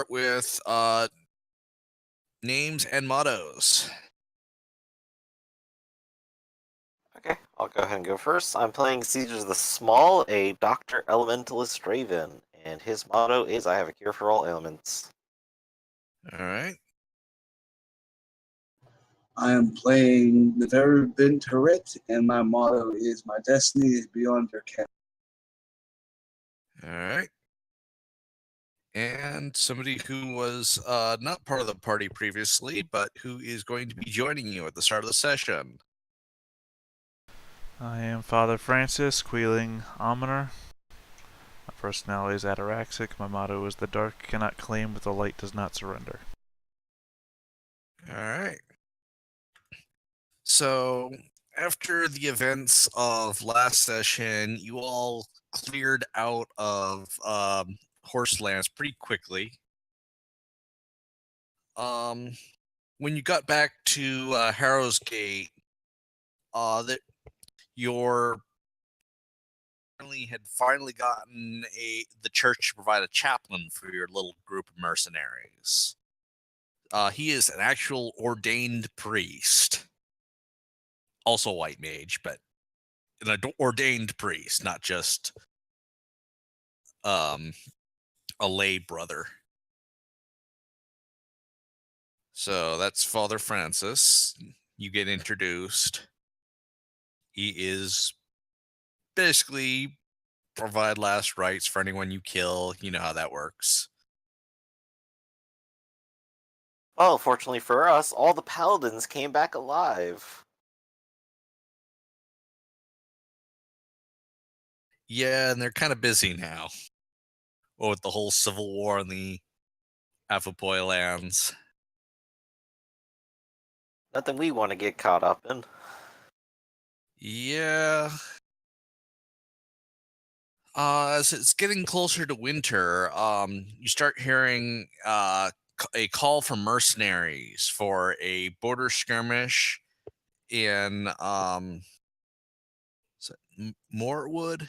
with names and mottos. Okay, I'll go ahead and go first. I'm playing Caesar the Small, a Doctor Elementalist Raven, and his motto is I have a cure for all ailments. All right. I am playing the very Ben Turret, and my motto is my destiny is beyond your ken. All right. And somebody who was not part of the party previously, but who is going to be joining you at the start of the session. I am Father Francis, Queeling Almoner. My personality is ataraxic. My motto is the dark cannot claim, but the light does not surrender. All right. So, after the events of last session, you all cleared out of Horselands pretty quickly. When you got back to Harrow's Gate, that your family had finally gotten the church to provide a chaplain for your little group of mercenaries. He is an actual ordained priest, also white mage, but an ordained priest, not just um, a lay brother. So that's Father Francis. You get introduced. He is basically provide last rites for anyone you kill. You know how that works. Well, fortunately for us, all the paladins came back alive. Yeah, and they're kind of busy now. Well, with the whole civil war in the Avapoy lands. Nothing we want to get caught up in. Yeah. As it's getting closer to winter, you start hearing a call from mercenaries for a border skirmish in is it Mortwood?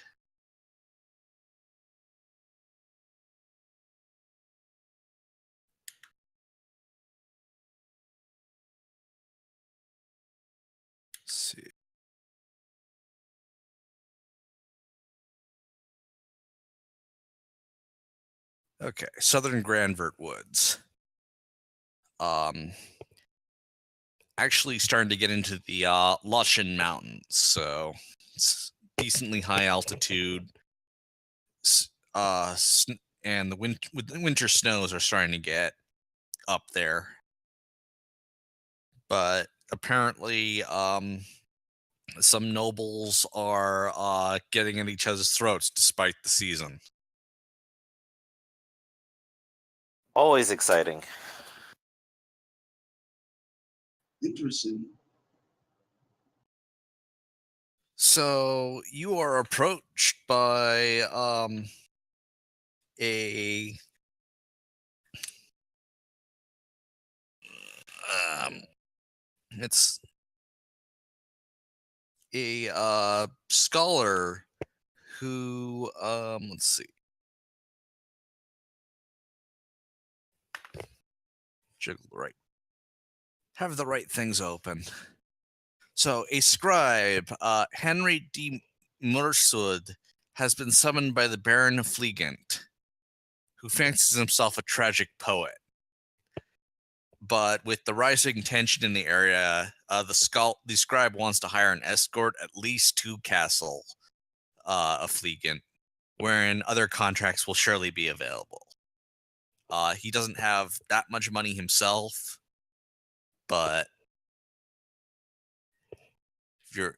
Let's see. Okay, Southern Granvert Woods. Um, actually starting to get into the Lushan Mountains, so it's decently high altitude. And the winter snows are starting to get up there, but apparently, some nobles are getting at each other's throats despite the season. Always exciting. Interesting. So you are approached by a um, it's a scholar who let's see, jiggle the right, have the right things open. So a scribe, Henry D. Mursud, has been summoned by the Baron of Fleegant, who fancies himself a tragic poet. But with the rising tension in the area, the scribe wants to hire an escort at least to Castle of Fleegant, wherein other contracts will surely be available. He doesn't have that much money himself, but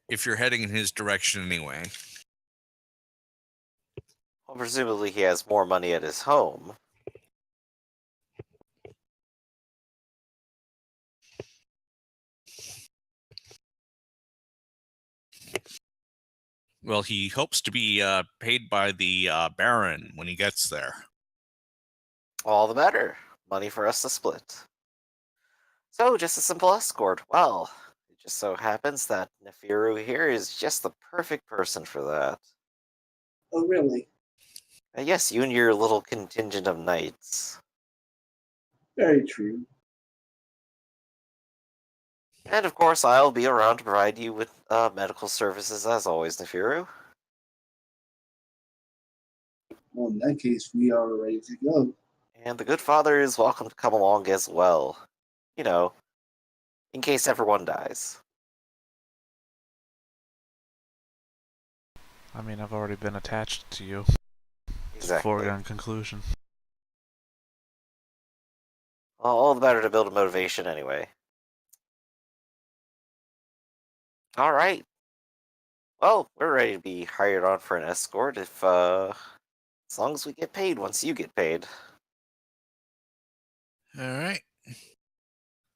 if you're heading in his direction anyway. Well, presumably he has more money at his home. Well, he hopes to be paid by the Baron when he gets there. All the better. Money for us to split. So, just a simple escort. Well, it just so happens that Nefiru here is just the perfect person for that. Oh, really? Yes, you and your little contingent of knights. Very true. And of course, I'll be around to provide you with medical services as always, Nefiru. Well, in that case, we are ready to go. And the good father is welcome to come along as well. You know, in case everyone dies. I mean, I've already been attached to you. It's a Exactly. foregone conclusion. Well, all the better to build a motivation anyway. Alright. Well, we're ready to be hired on for an escort if, as long as we get paid once you get paid. All right.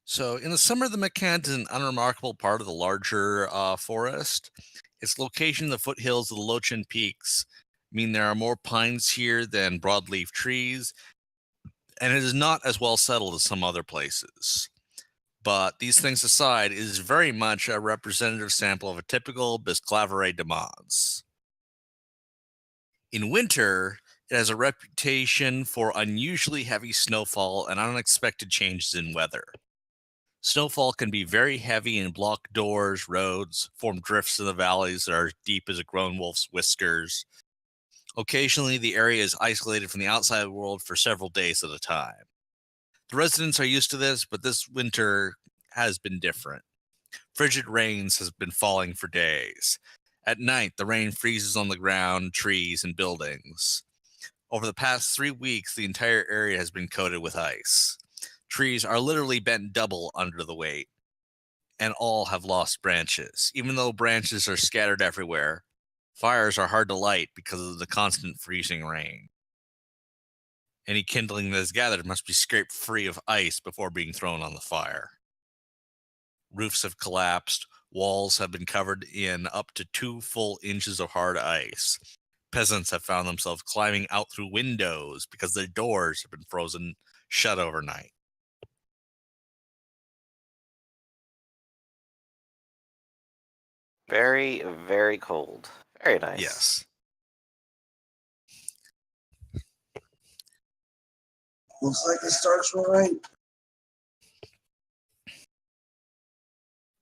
So, in the summer, the Macant is an unremarkable part of the larger forest. Its location in the foothills of the Lochin Peaks mean there are more pines here than broadleaf trees, and it is not as well settled as some other places. But these things aside, it is very much a representative sample of a typical Bisclaveret de Mods. In winter, it has a reputation for unusually heavy snowfall and unexpected changes in weather. Snowfall can be very heavy and block doors, roads, form drifts in the valleys that are deep as a grown wolf's whiskers. Occasionally, the area is isolated from the outside world for several days at a time. The residents are used to this, but this winter has been different. Frigid rains has been falling for days. At night, the rain freezes on the ground, trees, and buildings. Over the past 3 weeks, the entire area has been coated with ice. Trees are literally bent double under the weight, and all have lost branches. Even though branches are scattered everywhere, fires are hard to light because of the constant freezing rain. Any kindling that is gathered must be scraped free of ice before being thrown on the fire. Roofs have collapsed, walls have been covered in up to 2 full inches of hard ice. Peasants have found themselves climbing out through windows because their doors have been frozen shut overnight. Very, very cold. Very nice. Yes. Looks like it starts right.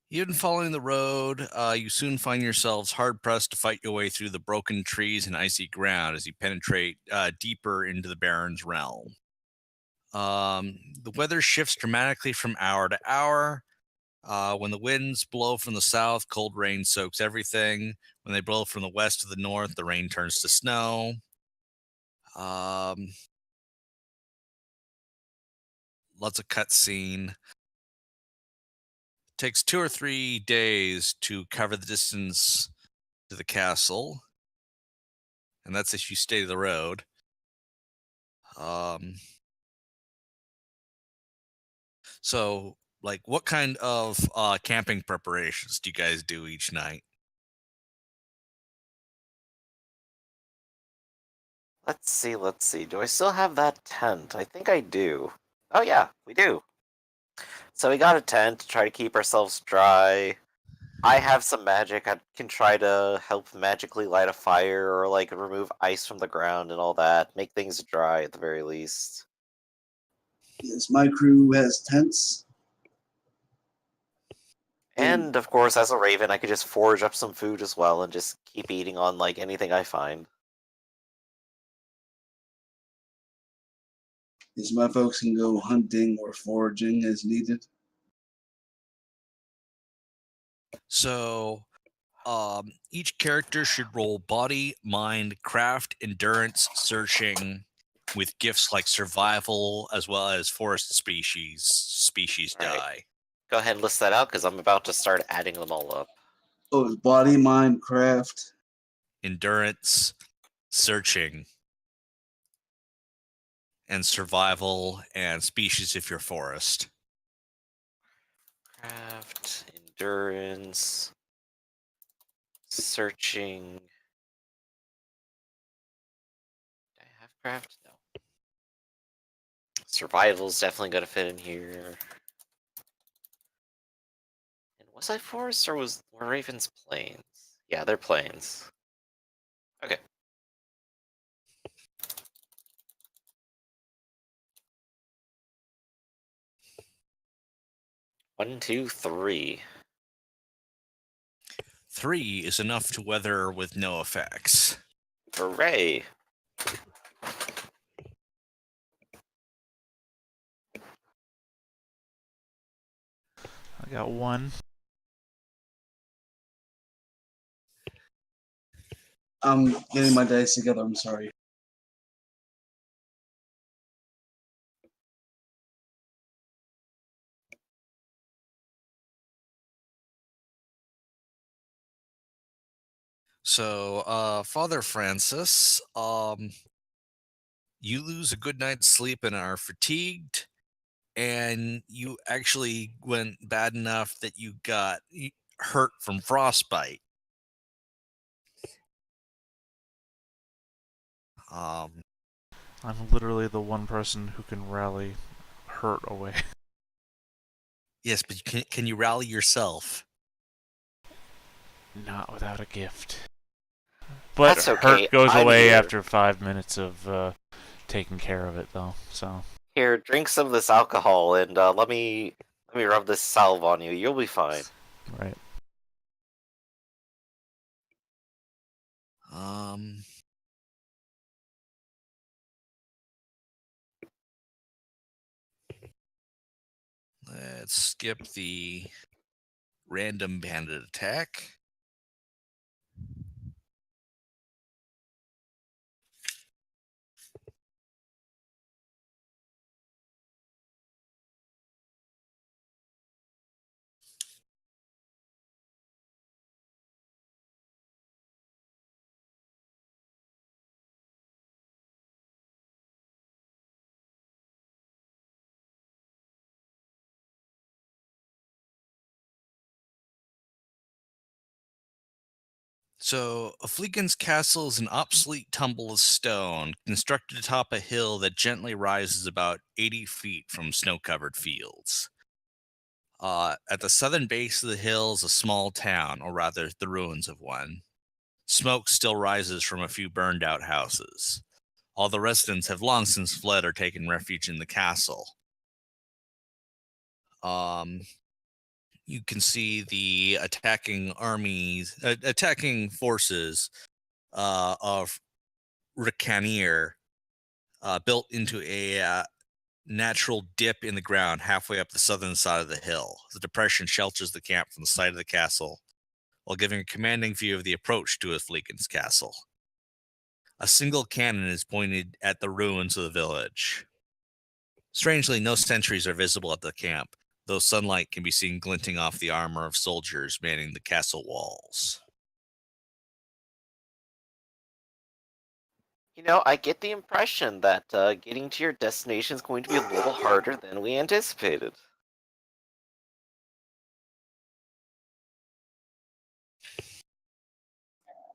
Even following the road, you soon find yourselves hard pressed to fight your way through the broken trees and icy ground as you penetrate deeper into the Baron's realm. The weather shifts dramatically from hour to hour. When the winds blow from the south, cold rain soaks everything. When they blow from the west to the north, the rain turns to snow. Lots of cutscene. Takes 2 or 3 days to cover the distance to the castle, and that's if you stay the road. So, like, what kind of camping preparations do you guys do each night? Let's see, let's see. Do I still have that tent? I think I do. Oh yeah, we do. So we got a tent to try to keep ourselves dry. I have some magic. I can try to help magically light a fire or like remove ice from the ground and all that. Make things dry at the very least. Yes, my crew has tents. And of course, as a raven, I could just forage up some food as well and just keep eating on like anything I find. Yes, my folks can go hunting or foraging as needed. So, each character should roll body, mind, craft, endurance, searching, with gifts like survival as well as forest species All right. die. Go ahead and list that out because I'm about to start adding them all up. Oh, it's body, mind, craft. Endurance, searching, and survival and species if you're forest. Craft, endurance, searching. Do I have craft? No. Survival's definitely gonna fit in here. And was I forest or were ravens plains? Yeah, they're plains. Okay. 1, 2, 3. 3 is enough to weather with no effects. Hooray! I got 1. I'm getting my dice together. I'm sorry. So, Father Francis, you lose a good night's sleep and are fatigued, and you actually went bad enough that you got hurt from frostbite. Um, I'm literally the one person who can rally hurt away. yes, but can you rally yourself? Not without a gift. But That's okay, hurt goes I'm away here. after 5 minutes of taking care of it, though. So Here, drink some of this alcohol, and let me rub this salve on you. You'll be fine. right. Um, let's skip the random bandit attack. So, Afligan's castle is an obsolete tumble of stone constructed atop a hill that gently rises about 80 feet from snow covered fields. At the southern base of the hill is a small town, or rather, the ruins of one. Smoke still rises from a few burned out houses. All the residents have long since fled or taken refuge in the castle. Um, you can see the attacking forces of Ricanier built into a natural dip in the ground halfway up the southern side of the hill. The depression shelters the camp from the side of the castle, while giving a commanding view of the approach to Afligan's castle. A single cannon is pointed at the ruins of the village. Strangely, no sentries are visible at the camp, though sunlight can be seen glinting off the armor of soldiers manning the castle walls. I get the impression that getting to your destination is going to be a little harder than we anticipated.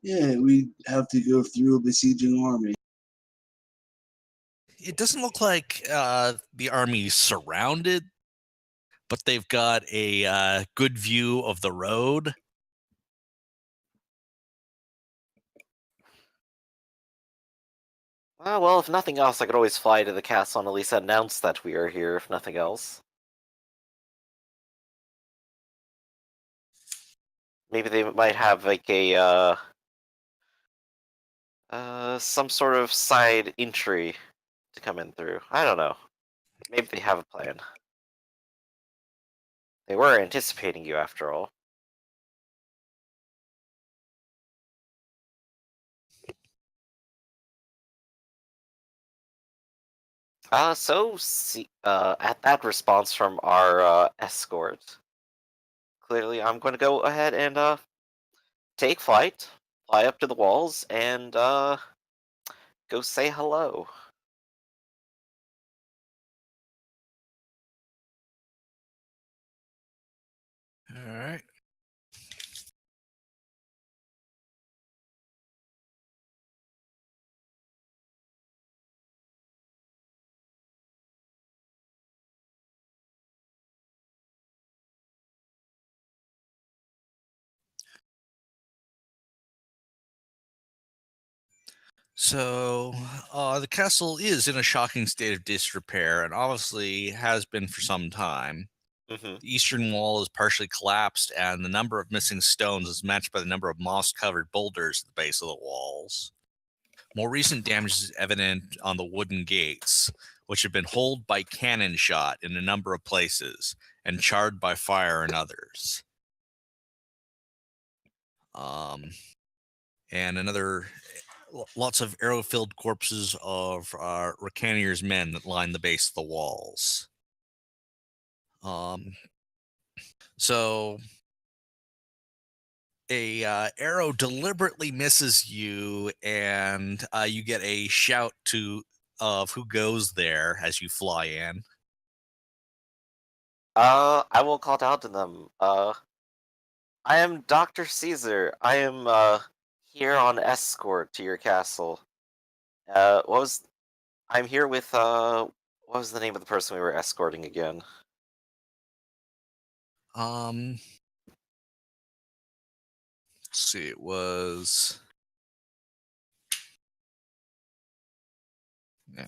Yeah, we have to go through a besieging army. It doesn't look like the army's surrounded, but they've got a good view of the road. Well, if nothing else, I could always fly to the castle and at least announce that we are here, if nothing else. Maybe they might have like a some sort of side entry to come in through. I don't know. Maybe they have a plan. They were anticipating you after all. At that response from our escort, clearly I'm going to go ahead and take flight, fly up to the walls, and go say hello. All right. So, the castle is in a shocking state of disrepair and obviously has been for some time. Mm-hmm. The eastern wall is partially collapsed, and the number of missing stones is matched by the number of moss-covered boulders at the base of the walls. More recent damage is evident on the wooden gates, which have been holed by cannon shot in a number of places and charred by fire in others. And lots of arrow-filled corpses of Recanier's men that line the base of the walls. So a arrow deliberately misses you, and you get a shout of who goes there as you fly in. I will call down to them. I am Dr. Caesar. I am here on escort to your castle. What was I'm here with what was the name of the person we were escorting again? Let's see, it was yeah.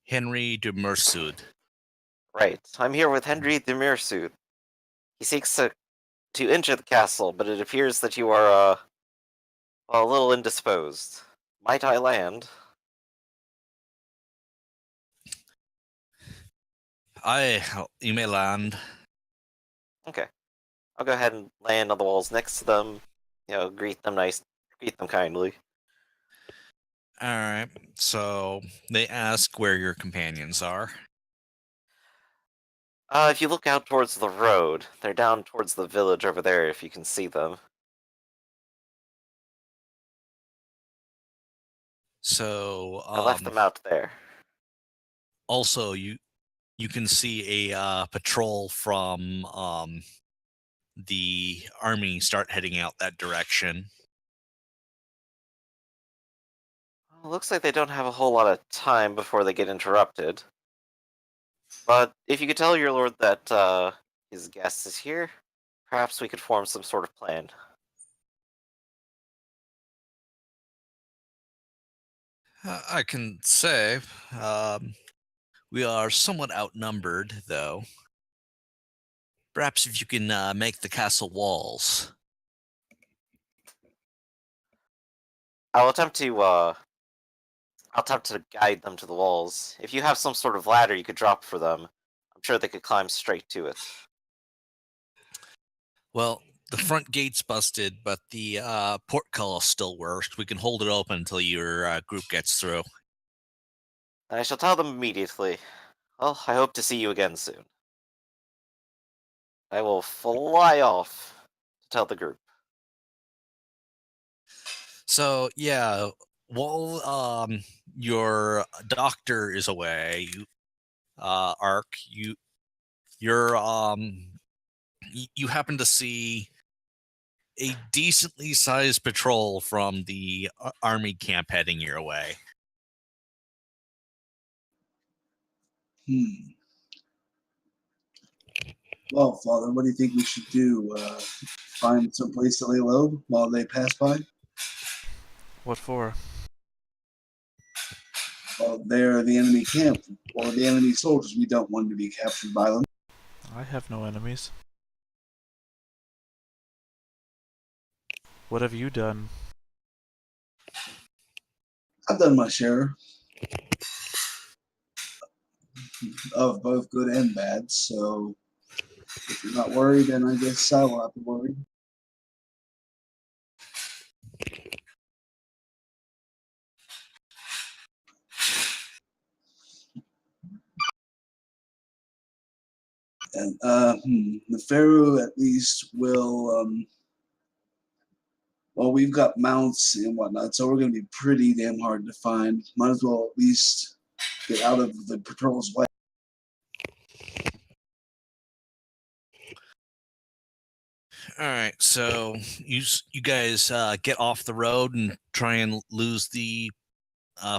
Henry de Mersud. Right. I'm here with Henry de Mirsud. He seeks to enter the castle, but it appears that you are a little indisposed. Might I land? You may land. Okay. I'll go ahead and land on the walls next to them. Greet them kindly. All right. So they ask where your companions are. If you look out towards the road, they're down towards the village over there if you can see them. So I left them out there. also you can see a patrol from the army start heading out that direction. Well, looks like they don't have a whole lot of time before they get interrupted. But if you could tell your lord that his guest is here, perhaps we could form some sort of plan. I can say we are somewhat outnumbered, though. Perhaps if you can make the castle walls. I'll attempt to guide them to the walls. If you have some sort of ladder you could drop for them, I'm sure they could climb straight to it. Well, the front gate's busted, but the portcullis still works. We can hold it open until your group gets through. I shall tell them immediately. Well, I hope to see you again soon. I will fly off to tell the group. So yeah, while your doctor is away, Ark, you happen to see a decently sized patrol from the army camp heading your way. Well, Father, what do you think we should do? Find some place to lay low while they pass by? What for? Well, they're the enemy camp, or the enemy soldiers. We don't want to be captured by them. I have no enemies. What have you done? I've done my share of both good and bad, so if you're not worried, then I guess I will have to worry. And the Pharaoh at least will. Well, we've got mounts and whatnot, so we're going to be pretty damn hard to find. Might as well at least get out of the patrol's way. All right, so you guys get off the road and try and lose the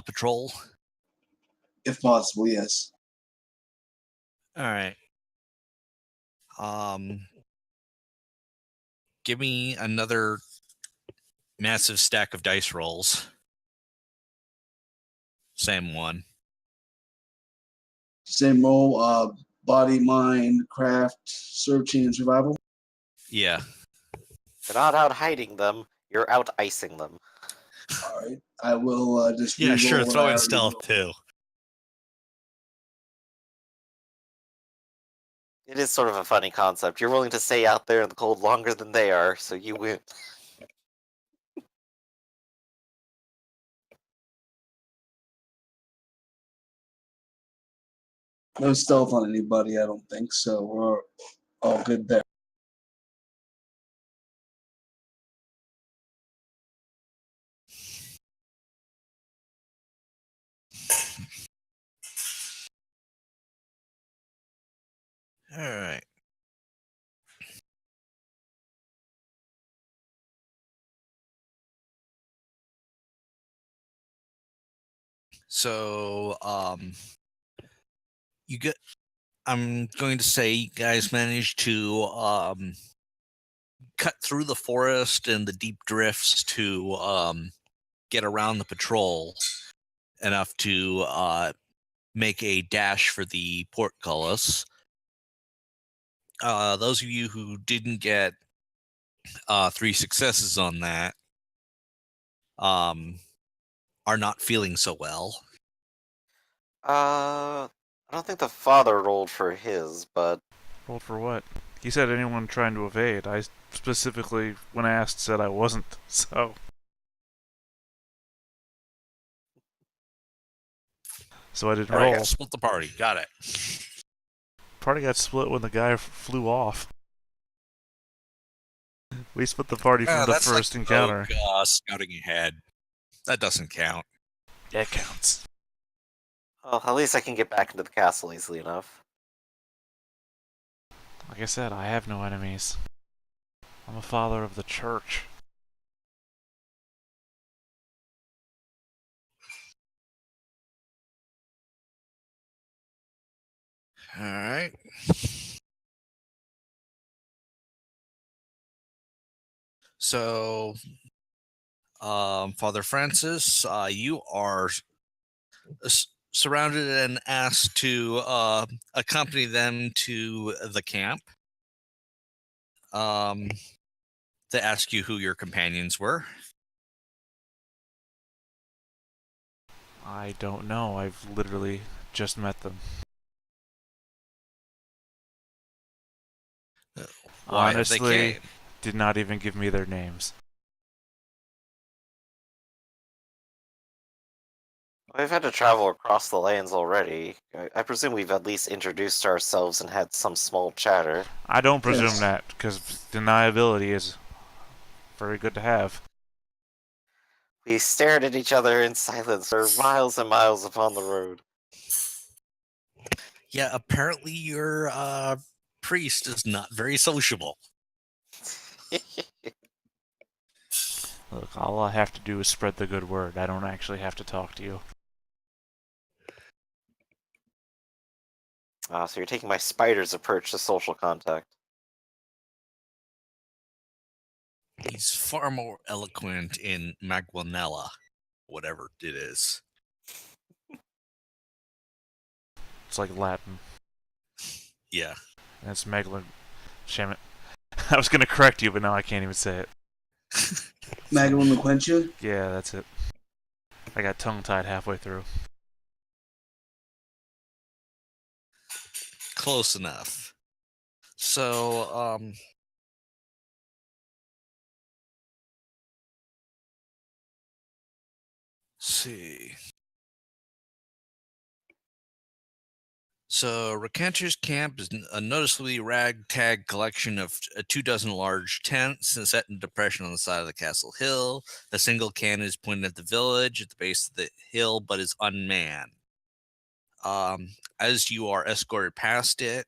patrol. If possible, yes. All right. Give me another massive stack of dice rolls. Same one. Same role, body, mind, craft, searching, and survival. Yeah. You're not out hiding them, you're out icing them. All right, I will just Yeah, sure. re-roll what Throw I in already stealth rolled. too. It is sort of a funny concept. You're willing to stay out there in the cold longer than they are, so you win. No stealth on anybody, I don't think, so we're all good there. All right. So, you get. I'm going to say you guys managed to cut through the forest and the deep drifts to get around the patrol enough to make a dash for the portcullis. Those of you who didn't get 3 successes on that are not feeling so well. I don't think the father rolled for his, but Rolled for what? He said anyone trying to evade. I specifically, when asked, said I wasn't, so. So I didn't There we go. roll. Split the party. Got it. Party got split when the guy flew off. We split the party from the That's first like encounter. rogue, scouting ahead. That doesn't count. That counts. well, at least I can get back into the castle easily enough. Like I said, I have no enemies. I'm a father of the church. All right. So, Father Francis, you are surrounded and asked to accompany them to the camp. They ask you who your companions were. I don't know. I've literally just met them. Why have they Honestly, came? did not even give me their names. We've had to travel across the lands already. I presume we've at least introduced ourselves and had some small chatter. I don't presume Yes. that, because deniability is very good to have. We stared at each other in silence for miles and miles upon the road. Yeah, apparently your priest is not very sociable. Look, all I have to do is spread the good word. I don't actually have to talk to you. So you're taking my spider's approach to social contact. He's far more eloquent in Maguanella, whatever it is. It's like Latin. Yeah. And it's Megalon. Shame it. I was gonna correct you, but now I can't even say it. Magdalene LaQuentia. Yeah, that's it. I got tongue-tied halfway through. Close enough. So, see. So, Recanter's camp is a noticeably ragtag collection of 24 large tents and set in depression on the side of the castle hill. A single cannon is pointed at the village at the base of the hill, but is unmanned. As you are escorted past it,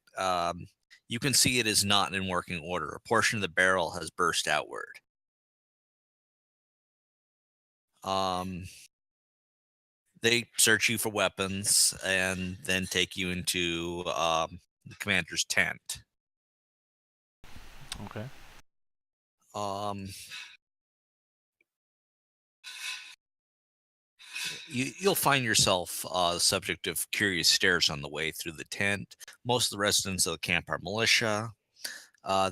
you can see it is not in working order. A portion of the barrel has burst outward. They search you for weapons and then take you into the commander's tent. Okay. You'll find yourself the subject of curious stares on the way through the tent. Most of the residents of the camp are militia.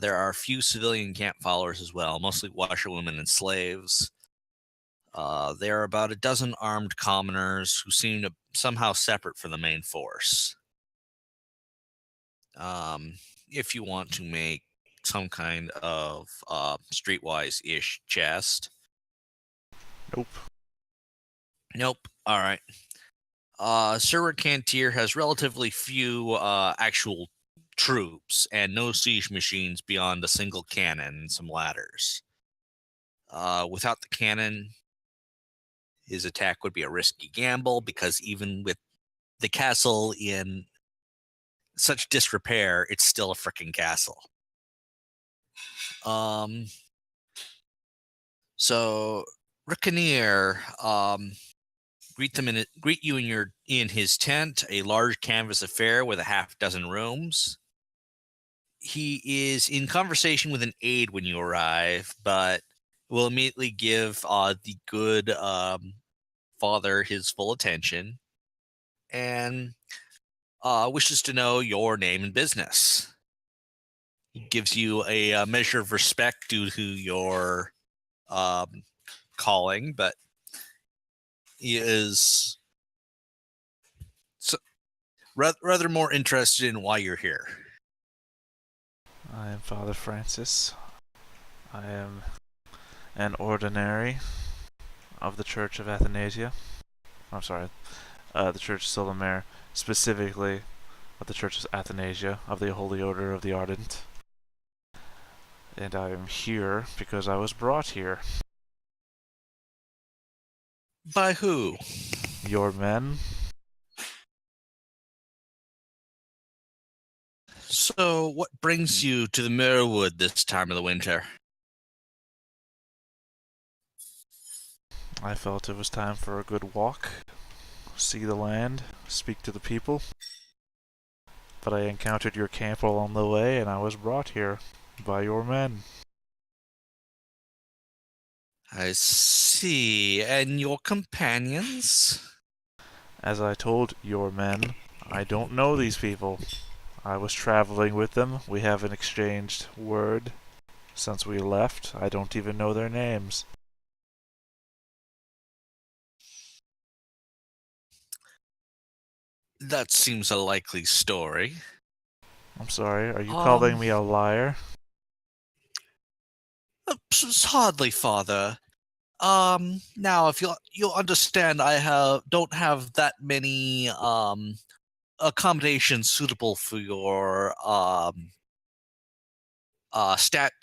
There are a few civilian camp followers as well, mostly washerwomen and slaves. There are about a dozen armed commoners who seem to somehow separate from the main force. If you want to make some kind of streetwise-ish chest. Nope. Nope. All right. Sir Cantier has relatively few actual troops and no siege machines beyond a single cannon and some ladders. Without the cannon, his attack would be a risky gamble because even with the castle in such disrepair, it's still a freaking castle. So Ricanier greet you in his tent, a large canvas affair with a half dozen rooms. He is in conversation with an aide when you arrive, but will immediately give the good father his full attention and wishes to know your name and business. He gives you a measure of respect due to your calling, but he is rather more interested in why you're here. I am Father Francis. I am an ordinary of the Church of Athanasia. I'm sorry, the Church of Solomare, specifically of the Church of Athanasia, of the Holy Order of the Ardent. And I am here because I was brought here. By who? Your men? So, what brings you to the Mirrorwood this time of the winter? I felt it was time for a good walk, see the land, speak to the people. But I encountered your camp along the way, and I was brought here by your men. I see. And your companions? As I told your men, I don't know these people. I was traveling with them. We haven't exchanged word since we left. I don't even know their names. That seems a likely story. I'm sorry, are you calling me a liar? Hardly, Father. Now, if you'll understand, don't have that many accommodations suitable for your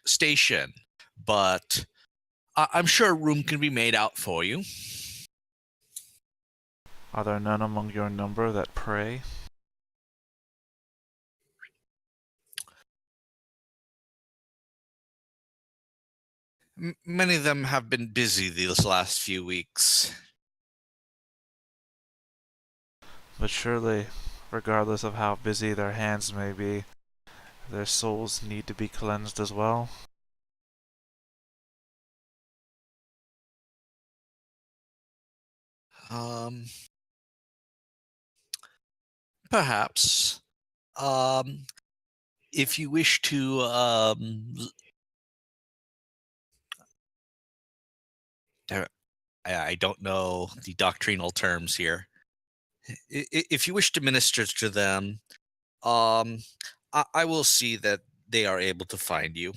station, but I'm sure a room can be made out for you. Are there none among your number that pray? Many of them have been busy these last few weeks. But surely, regardless of how busy their hands may be, their souls need to be cleansed as well. Um, Perhaps. If you wish to, I don't know the doctrinal terms here. If you wish to minister to them, I will see that they are able to find you.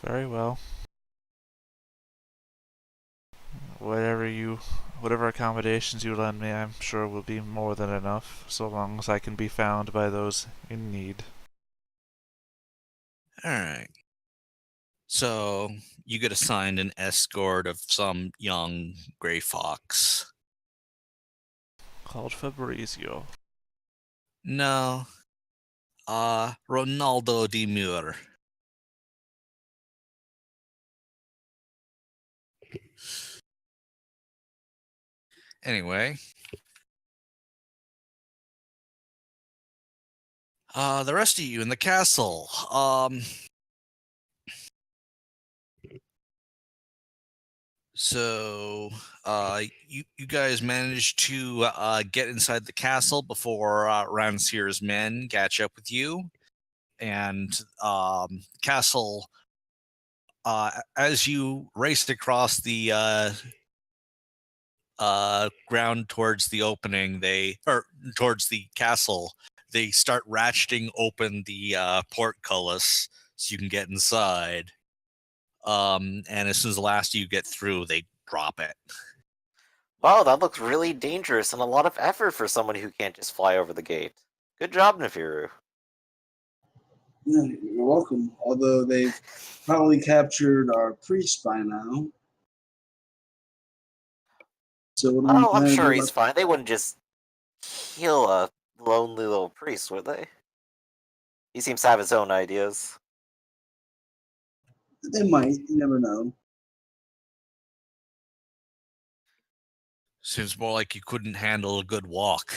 Very well. Whatever accommodations you lend me, I'm sure will be more than enough, so long as I can be found by those in need. All right. So you get assigned an escort of some young gray fox. Called Fabrizio. No, Ronaldo de Mur. Anyway, the rest of you in the castle. So, you guys managed to get inside the castle before Ransir's men catch up with you, and castle. As you raced across the ground towards the opening, towards the castle, they start ratcheting open the portcullis so you can get inside. And as soon as the last of you get through, they drop it. Wow, that looks really dangerous and a lot of effort for someone who can't just fly over the gate. Good job, Nefiru. Yeah, you're welcome. Although they've probably captured our priest by now. So what do we Oh, I'm plan to sure do he's about fine. They wouldn't just kill a lonely little priest, would they? He seems to have his own ideas. They might. You never know. Seems more like you couldn't handle a good walk.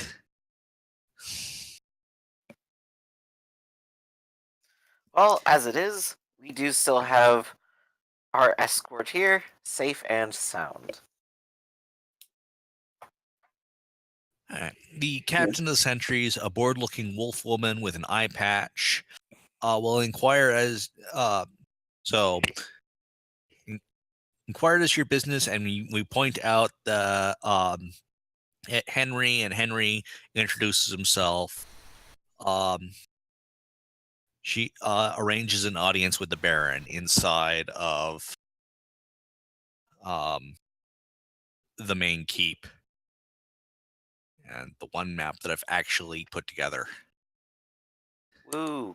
Well, as it is, we do still have our escort here, safe and sound. Alright. The captain of the sentries, a bored-looking wolf woman with an eye patch, will inquire as inquired as your business, and we point out the Henry, and Henry introduces himself. She arranges an audience with the Baron inside of the main keep, and the one map that I've actually put together. Woo!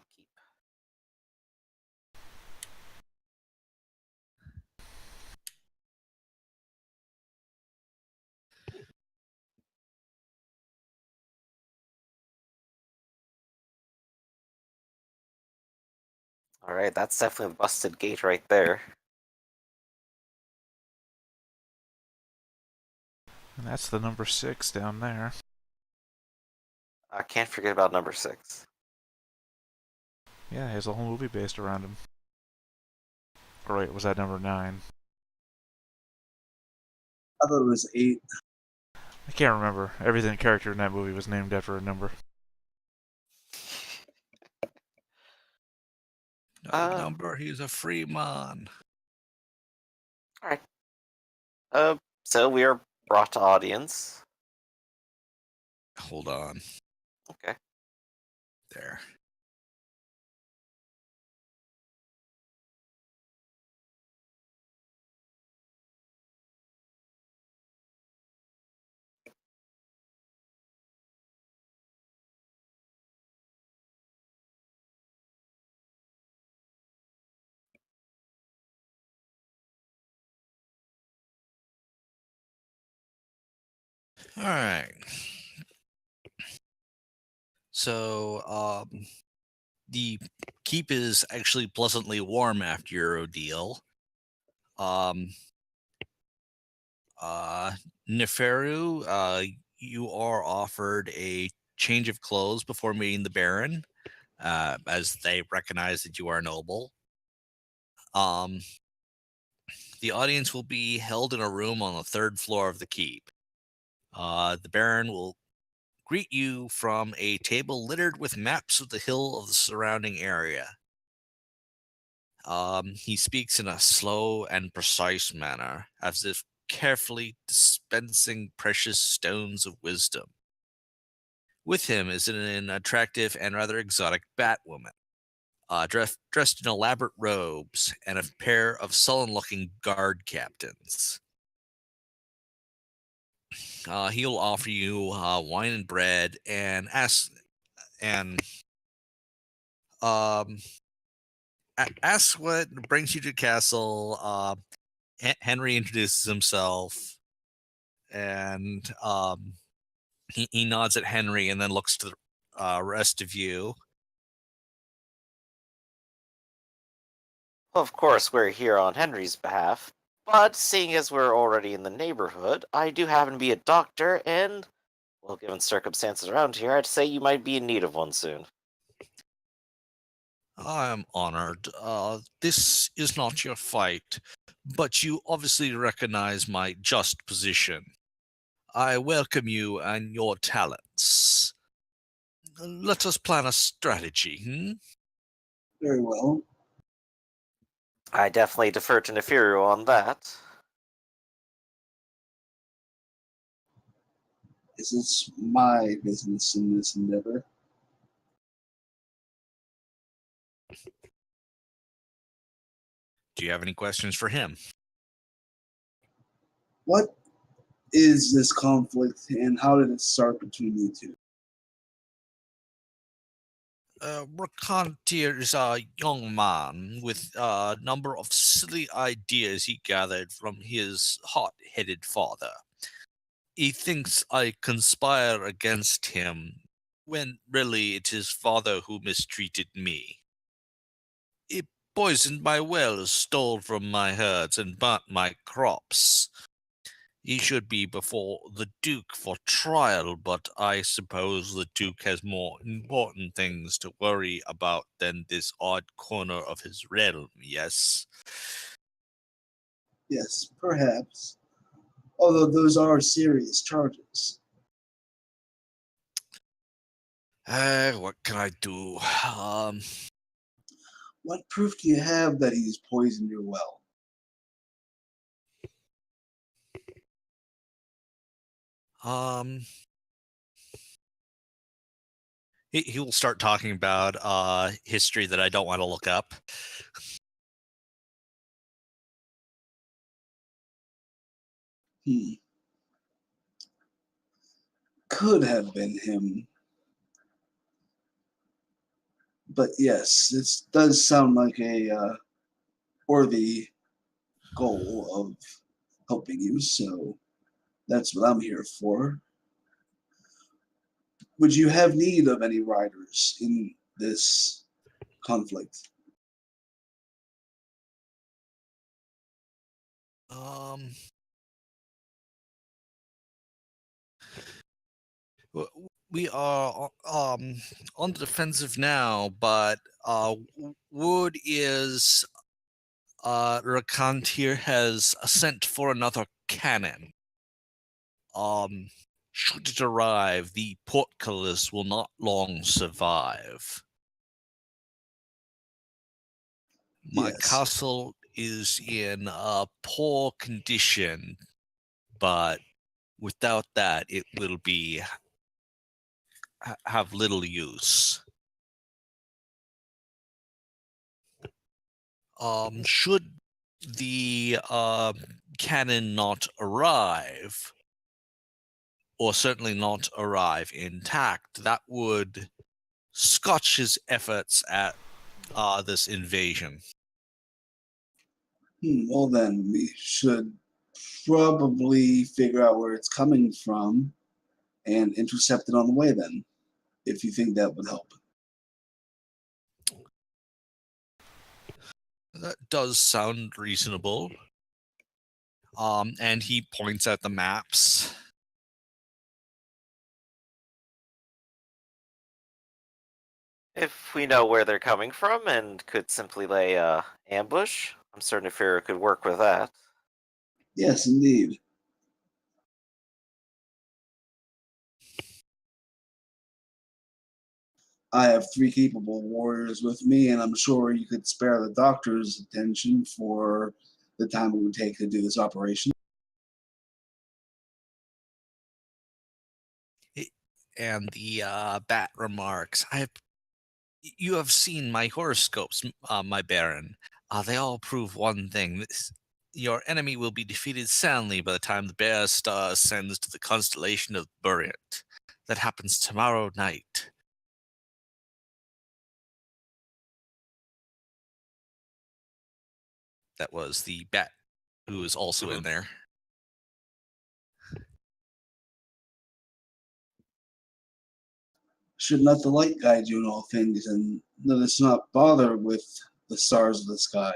Alright, that's definitely a busted gate right there. And that's the number 6 down there. I can't forget about number 6. Yeah, he has a whole movie based around him. Or wait, was that number 9? I thought it was 8. I can't remember. Every character in that movie was named after a number. No number, he's a free man. Alright. So we are brought to audience. Hold on. Okay. There. All right. So, the keep is actually pleasantly warm after your ordeal. Uh, Neferu, you are offered a change of clothes before meeting the Baron, as they recognize that you are noble. The audience will be held in a room on the 3rd floor of the keep. The Baron will greet you from a table littered with maps of the hill of the surrounding area. He speaks in a slow and precise manner, as if carefully dispensing precious stones of wisdom. With him is an attractive and rather exotic Batwoman, dressed in elaborate robes, and a pair of sullen-looking guard captains. He'll offer you wine and bread, and ask what brings you to the castle. Henry introduces himself, and he nods at Henry and then looks to the rest of you. Of course, we're here on Henry's behalf, but seeing as we're already in the neighborhood, I do happen to be a doctor, and, well, given circumstances around here, I'd say you might be in need of one soon. I am honored. This is not your fight, but you obviously recognize my just position. I welcome you and your talents. Let us plan a strategy, Very well. I definitely defer to Nefiru on that. This is my business in this endeavor. Do you have any questions for him? What is this conflict and how did it start between you two? Rakantir is a young man with a number of silly ideas he gathered from his hot-headed father. He thinks I conspire against him, when really it is father who mistreated me. He poisoned my wells, stole from my herds, and burnt my crops. He should be before the Duke for trial, but I suppose the Duke has more important things to worry about than this odd corner of his realm, yes? Yes, perhaps. Although those are serious charges. What can I do? What proof do you have that he's poisoned your well? Um, he will start talking about history that I don't want to look up. Could have been him. But yes, it does sound like a worthy goal of helping you, so that's what I'm here for. Would you have need of any riders in this conflict? Um, we are on the defensive now, but Wood is Rakantir has sent for another cannon. Should it arrive, the portcullis will not long survive. My Yes. castle is in a poor condition, but without that, it will be have little use. Should the cannon not arrive, or certainly not arrive intact, that would scotch his efforts at this invasion. Well, then we should probably figure out where it's coming from and intercept it on the way, then, if you think that would help. That does sound reasonable. And he points at the maps. If we know where they're coming from and could simply lay a ambush, I'm certain Nefiru could work with that. Yes, indeed. I have 3 capable warriors with me, and I'm sure you could spare the doctor's attention for the time it would take to do this operation. And the bat remarks, you have seen my horoscopes, my baron. They all prove one thing. Your enemy will be defeated soundly by the time the bear star ascends to the constellation of Buriat. That happens tomorrow night. That was the bat who is also in there. Should not the light guide you in all things, and let us not bother with the stars of the sky?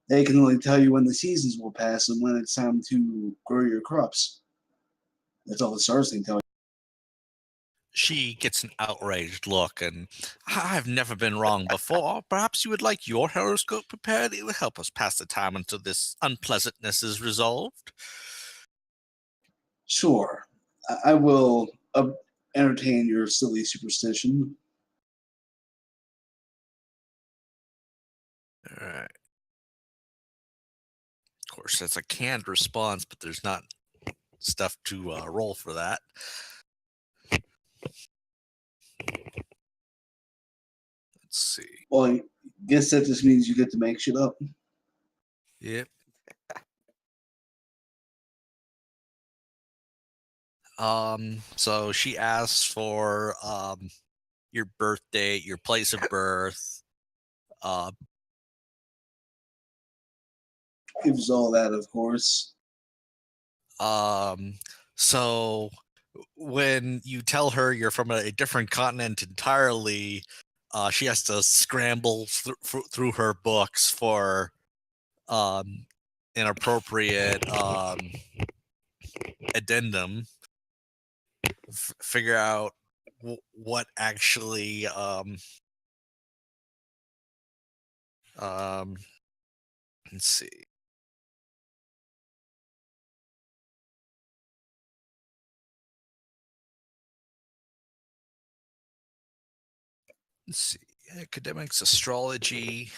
They can only tell you when the seasons will pass and when it's time to grow your crops. That's all the stars can tell She gets an outraged look, and I've never been wrong before. Perhaps you would like your horoscope prepared? It will help us pass the time until this unpleasantness is resolved. Sure, I will entertain your silly superstition. All right. Of course, that's a canned response, but there's not stuff to roll for that. Let's see. Well, I guess that just means you get to make shit up. Yep. So she asks for your birth date, your place of birth. Gives all that, of course. So when you tell her you're from a different continent entirely, she has to scramble through her books for an appropriate addendum, figure out what actually let's see. Let's see. Academics, astrology.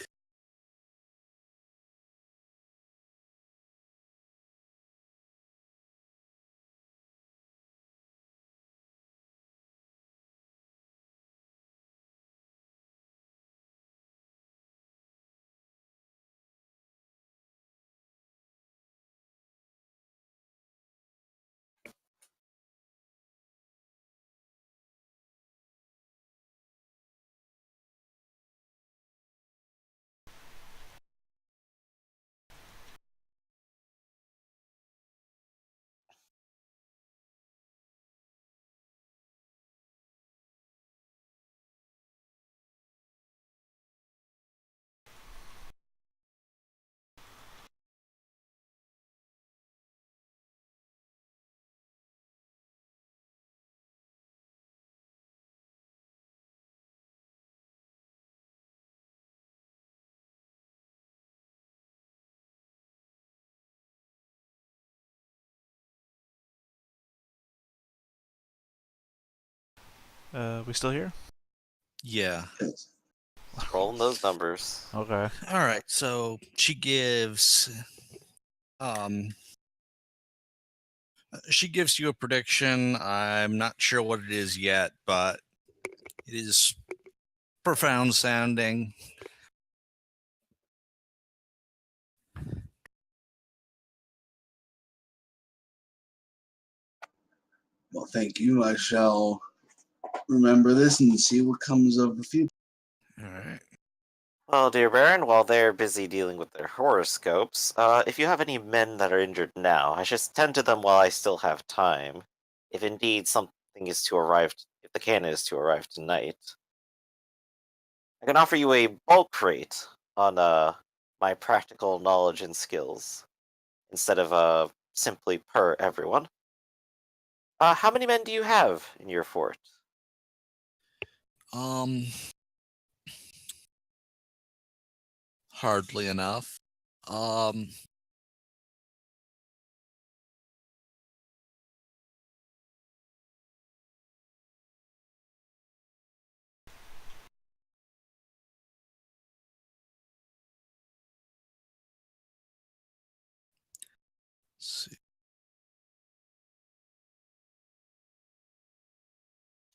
We still here? Yeah. Rolling those numbers. Okay. All right. So um she gives you a prediction. I'm not sure what it is yet, but it is profound sounding. Well, thank you. I shall remember this and see what comes of the future. All right. Well, dear Baron, while they're busy dealing with their horoscopes, if you have any men that are injured now, I should tend to them while I still have time. If indeed something is to arrive, if the cannon is to arrive tonight, I can offer you a bulk rate on my practical knowledge and skills instead of simply per everyone. How many men do you have in your fort? Um, hardly enough. Um, let's see.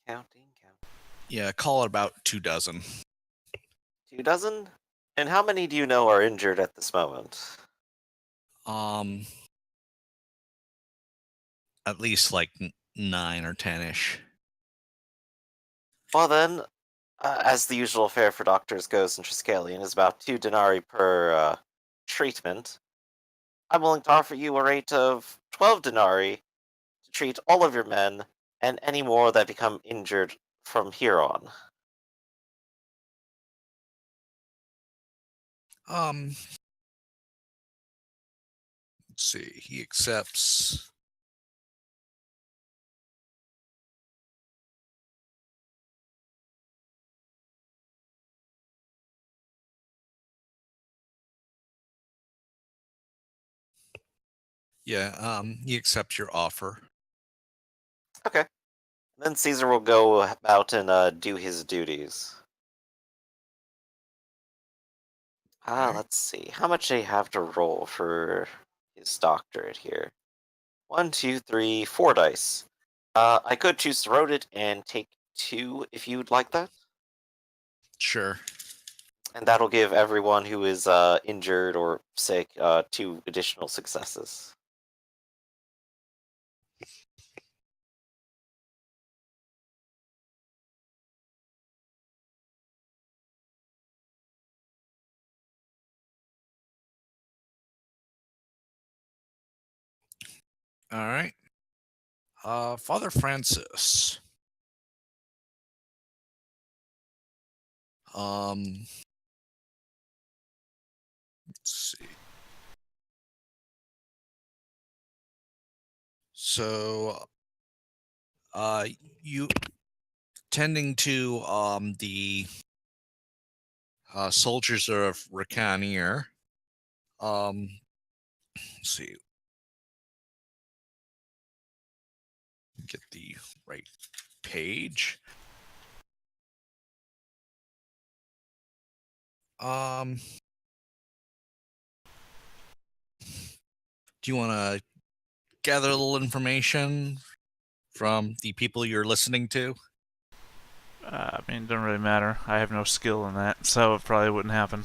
Counting. Yeah, call it about 2 dozen. 2 dozen? And how many do you know are injured at this moment? Um, at least like 9 or 10ish. Well then, as the usual fare for doctors goes in Triskelion is about 2 denarii per treatment. I'm willing to offer you a rate of 12 denarii to treat all of your men and any more that become injured from here on. Let's see. He accepts Yeah, he accepts your offer. Okay. Then Caesar will go about and do his duties. Alright. Let's see. How much do I have to roll for his doctorate here? 1, 2, 3, 4 dice. I could choose to roll it and take 2 if you would like that. Sure. And that'll give everyone who is injured or sick 2 additional successes. All right. Father Francis. Let's see. So, you tending to the soldiers of Racanier. Let's see. Get the right page. Do you want to gather a little information from the people you're listening to? I mean, it doesn't really matter. I have no skill in that, so it probably wouldn't happen.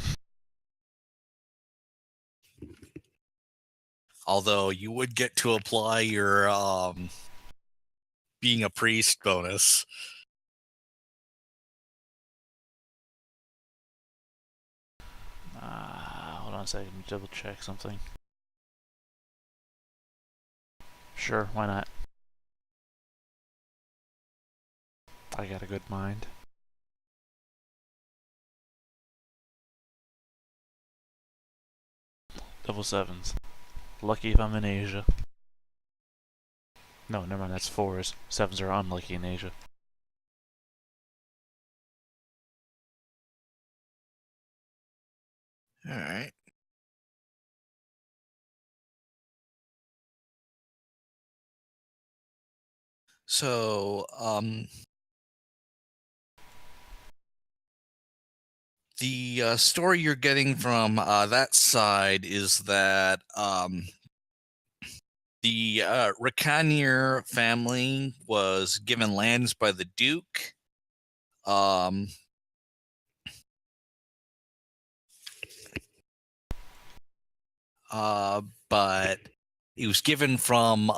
Although you would get to apply your being a priest bonus. Hold on a second, let me double check something. Sure, why not? I got a good mind. Double sevens. Lucky if I'm in Asia. No, never mind, that's fours. Sevens are unlucky in Asia. All right. So, the story you're getting from that side is that the Racanier family was given lands by the Duke. But it was given from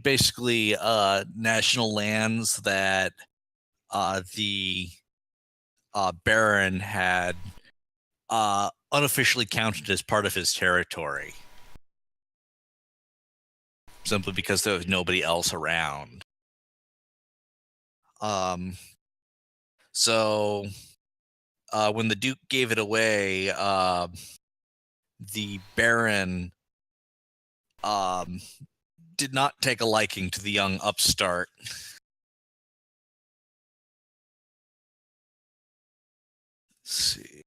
basically national lands that the Baron had unofficially counted as part of his territory, simply because there was nobody else around. So when the Duke gave it away, the Baron did not take a liking to the young upstart. Let's see.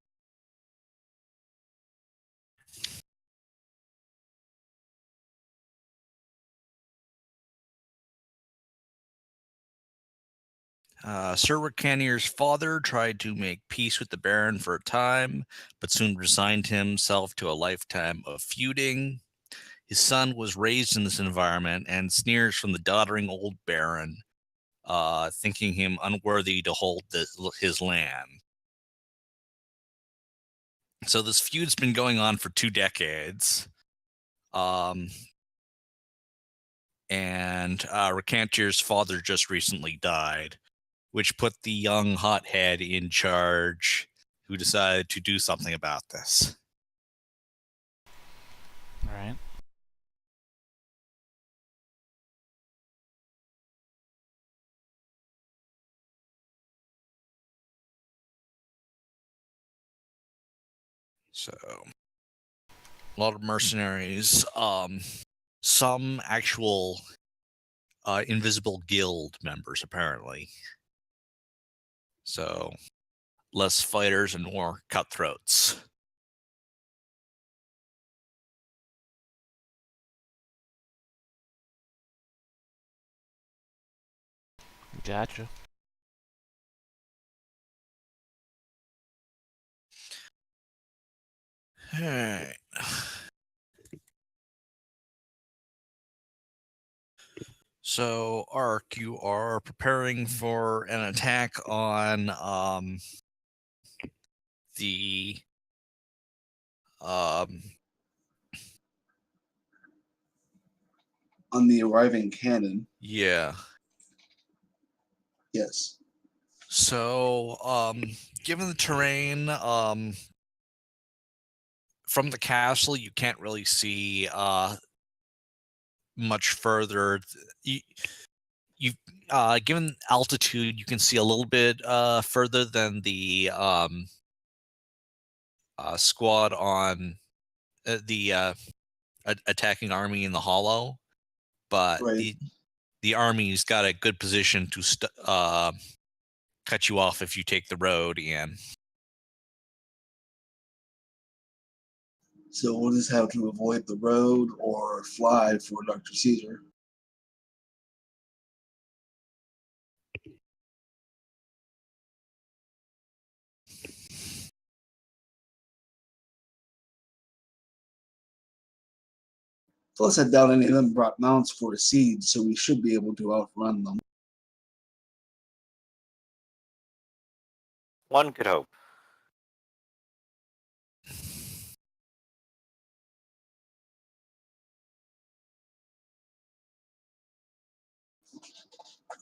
Sir Ricanier's father tried to make peace with the Baron for a time, but soon resigned himself to a lifetime of feuding. His son was raised in this environment and sneers from the doddering old Baron, thinking him unworthy to hold his land. So this feud's been going on for 2 decades. And Recantier's father just recently died, which put the young hothead in charge, who decided to do something about this. Alright. So, a lot of mercenaries, some actual invisible guild members, apparently. So, less fighters and more cutthroats. Gotcha. Alright. So, Ark, you are preparing for an attack on the um On the arriving cannon, yeah. yes. So, given the terrain, from the castle, you can't really see much further. You given altitude, you can see a little bit further than the squad on the attacking army in the hollow, but Right. the army's got a good position to cut you off if you take the road, and So we'll just have to avoid the road or fly for Dr. Caesar. Plus, I doubt any of them brought mounts for a siege, so we should be able to outrun them. One could hope.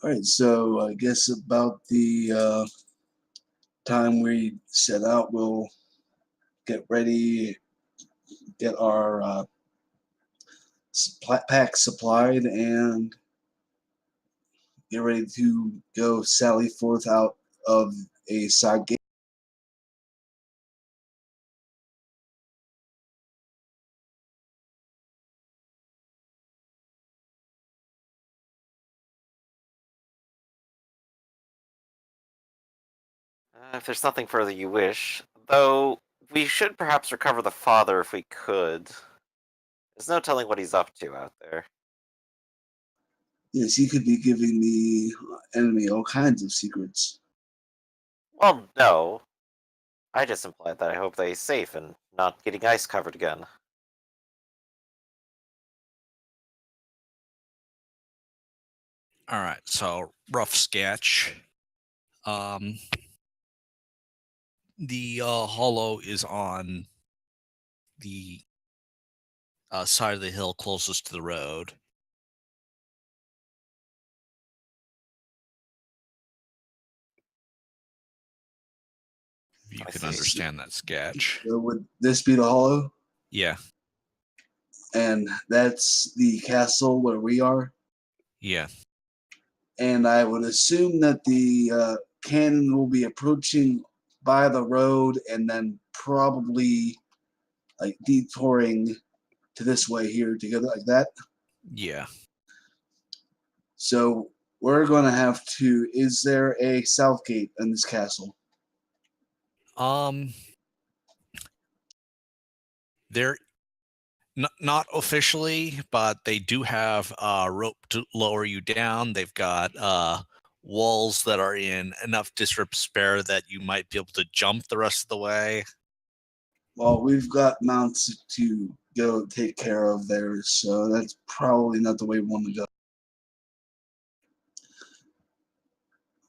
All right, so I guess about the time we set out, we'll get ready, get our pack supplied, and get ready to go sally forth out of a side gate. If there's nothing further you wish, though we should perhaps recover the father if we could. There's no telling what he's up to out there. Yes, he could be giving the enemy all kinds of secrets. Well, no. I just implied that I hope that he's safe and not getting ice covered again. all right. So rough sketch. The hollow is on the side of the hill closest to the road. If you I can see. understand that sketch. So would this be the hollow? Yeah, And that's the castle where we are. yeah. And I would assume that the cannon will be approaching by the road and then probably like detouring to this way here together like that. Yeah. So we're going to have to. Is there a south gate in this castle? They're not officially, but they do have a rope to lower you down. They've got walls that are in enough disrepair that you might be able to jump the rest of the way. Well, we've got mounts to go take care of there, so that's probably not the way we want to go.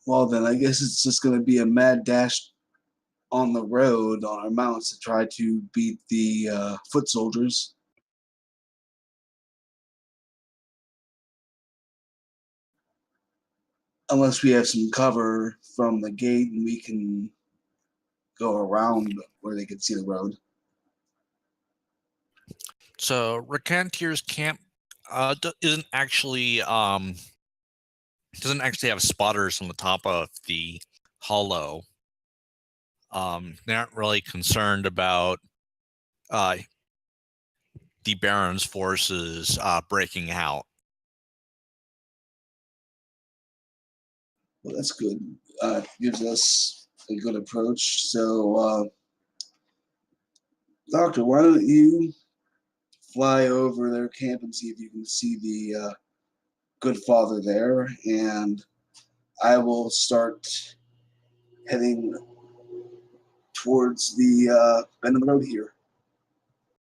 Well, then I guess it's just going to be a mad dash on the road on our mounts to try to beat the foot soldiers. Unless we have some cover from the gate and we can go around where they can see the road. So Recantier's camp isn't actually doesn't actually have spotters on the top of the hollow. They aren't really concerned about the Baron's forces breaking out. Well, that's good. Gives us a good approach. So, Doctor, why don't you fly over their camp and see if you can see the good father there, and I will start heading towards the bend in the road here.